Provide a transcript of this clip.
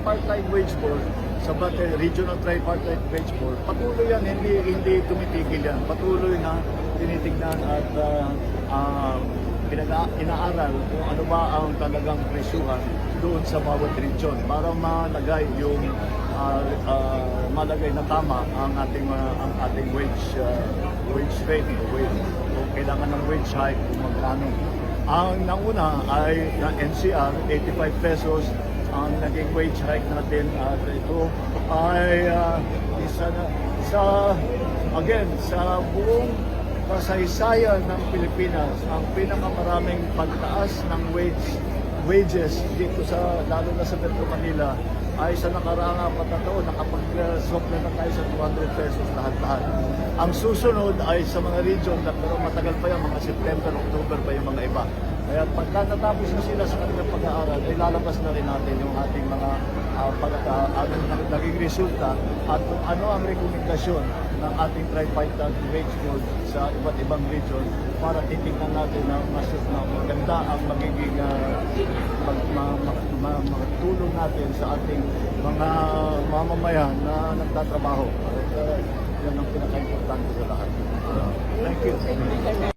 Tripartite Wage Board, sa Regional Tripartite Wage Board, patuloy yan, hindi tumitigil yan. Patuloy na tinitignan at inaaral kung ano ba ang talagang presyuhan doon sa bawat region para malagay yung malagay na tama ang ating wage rate o wage. Kung kailangan ng wage hike kung magkano. Ang nauna ay na NCR 85 pesos ang naging wage hike natin at ito ay isa na sa buong kasaysayan ng Pilipinas, ang pinakamaraming pagtaas ng wages dito lalo na sa Metro Manila ay sa nakaraang 4 na taon nakapag-sopla na tayo sa 200 pesos lahat-lahat. Ang susunod ay sa mga region na pero matagal pa yan, mga September, October pa yung mga iba. Kaya pagka natapos na sila sa kanilang pag-aaral, ay lalabas na rin natin yung ating mga naging resulta at kung ano ang rekomendasyon ng ating Tripartite Wage Board sa iba't ibang region para titignan natin na mas maganda ang magiging magtulong natin sa ating mga mamamayan na nagtatrabaho. At yan ang pinaka-importante sa lahat. Thank you.